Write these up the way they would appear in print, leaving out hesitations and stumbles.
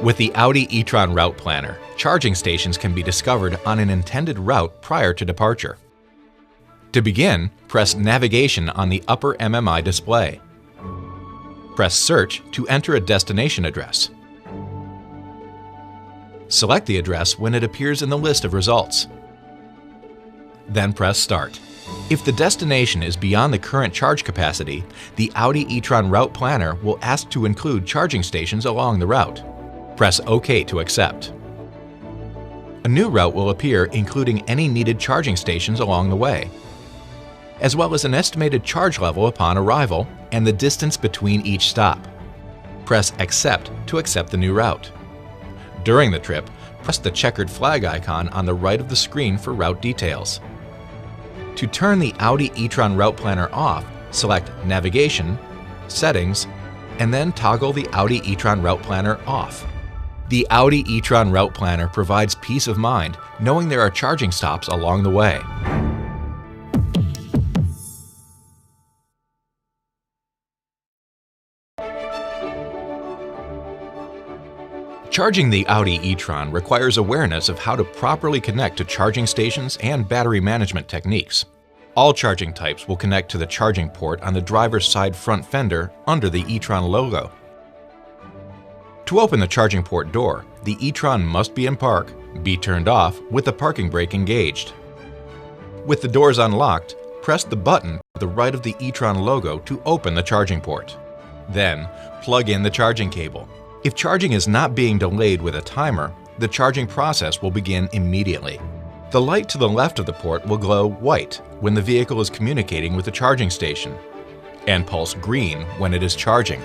With the Audi e-tron Route Planner, charging stations can be discovered on an intended route prior to departure. To begin, press Navigation on the upper MMI display. Press Search to enter a destination address. Select the address when it appears in the list of results. Then press Start. If the destination is beyond the current charge capacity, the Audi e-tron Route Planner will ask to include charging stations along the route. Press OK to accept. A new route will appear including any needed charging stations along the way, as well as an estimated charge level upon arrival and the distance between each stop. Press Accept to accept the new route. During the trip, press the checkered flag icon on the right of the screen for route details. To turn the Audi e-tron Route Planner off, select Navigation, Settings, and then toggle the Audi e-tron Route Planner off. The Audi e-tron Route Planner provides peace of mind knowing there are charging stops along the way. Charging the Audi e-tron requires awareness of how to properly connect to charging stations and battery management techniques. All charging types will connect to the charging port on the driver's side front fender under the e-tron logo. To open the charging port door, the e-tron must be in park, be turned off with the parking brake engaged. With the doors unlocked, press the button to the right of the e-tron logo to open the charging port. Then, plug in the charging cable. If charging is not being delayed with a timer, the charging process will begin immediately. The light to the left of the port will glow white when the vehicle is communicating with the charging station, and pulse green when it is charging.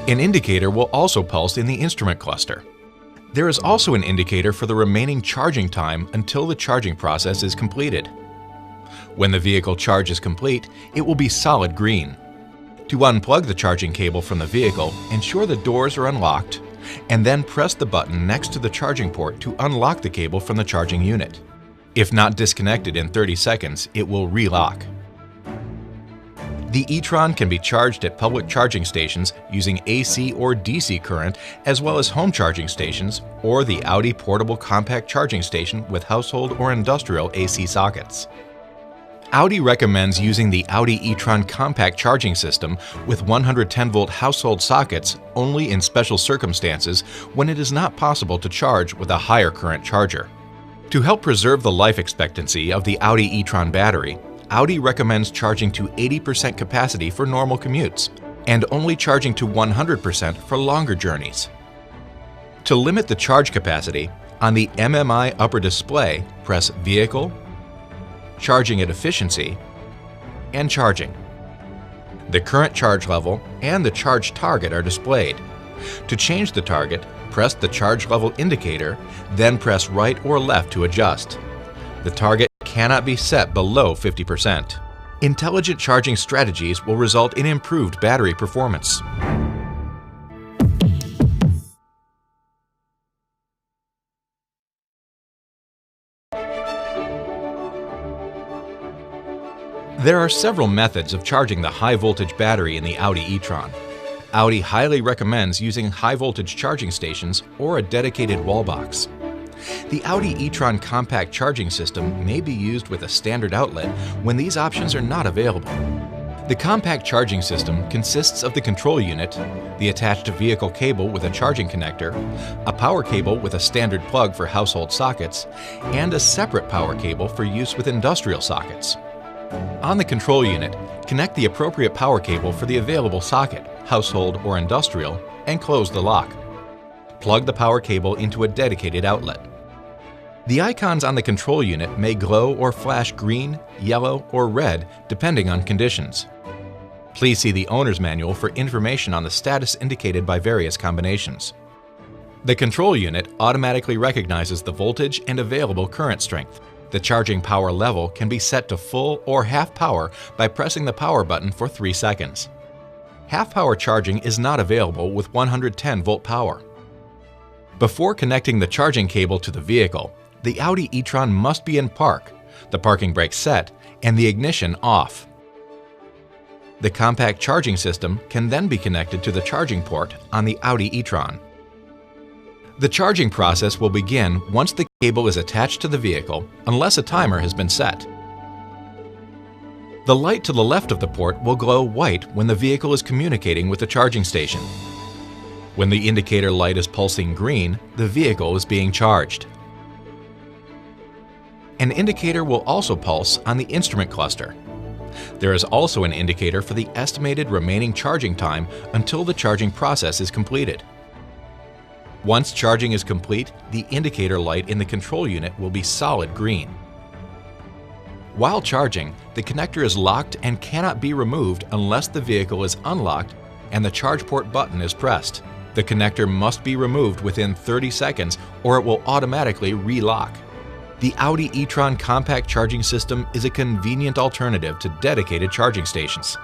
An indicator will also pulse in the instrument cluster. There is also an indicator for the remaining charging time until the charging process is completed. When the vehicle charge is complete, it will be solid green. To unplug the charging cable from the vehicle, ensure the doors are unlocked, and then press the button next to the charging port to unlock the cable from the charging unit. If not disconnected in 30 seconds, it will relock. The e-tron can be charged at public charging stations using AC or DC current, as well as home charging stations or the Audi portable compact charging station with household or industrial AC sockets. Audi recommends using the Audi e-tron compact charging system with 110-volt household sockets only in special circumstances when it is not possible to charge with a higher current charger. To help preserve the life expectancy of the Audi e-tron battery, Audi recommends charging to 80% capacity for normal commutes and only charging to 100% for longer journeys. To limit the charge capacity, on the MMI upper display, press Vehicle, Charging at Efficiency, and Charging. The current charge level and the charge target are displayed. To change the target, press the charge level indicator, then press right or left to adjust. The target cannot be set below 50%. Intelligent charging strategies will result in improved battery performance. There are several methods of charging the high-voltage battery in the Audi e-tron. Audi highly recommends using high-voltage charging stations or a dedicated wall box. The Audi e-tron compact charging system may be used with a standard outlet when these options are not available. The compact charging system consists of the control unit, the attached vehicle cable with a charging connector, a power cable with a standard plug for household sockets, and a separate power cable for use with industrial sockets. On the control unit, connect the appropriate power cable for the available socket, household or industrial, and close the lock. Plug the power cable into a dedicated outlet. The icons on the control unit may glow or flash green, yellow, or red depending on conditions. Please see the owner's manual for information on the status indicated by various combinations. The control unit automatically recognizes the voltage and available current strength. The charging power level can be set to full or half power by pressing the power button for 3 seconds. Half power charging is not available with 110-volt power. Before connecting the charging cable to the vehicle, the Audi e-tron must be in park, the parking brake set, and the ignition off. The compact charging system can then be connected to the charging port on the Audi e-tron. The charging process will begin once the cable is attached to the vehicle, unless a timer has been set. The light to the left of the port will glow white when the vehicle is communicating with the charging station. When the indicator light is pulsing green, the vehicle is being charged. An indicator will also pulse on the instrument cluster. There is also an indicator for the estimated remaining charging time until the charging process is completed. Once charging is complete, the indicator light in the control unit will be solid green. While charging, the connector is locked and cannot be removed unless the vehicle is unlocked and the charge port button is pressed. The connector must be removed within 30 seconds or it will automatically re-lock. The Audi e-tron compact charging system is a convenient alternative to dedicated charging stations.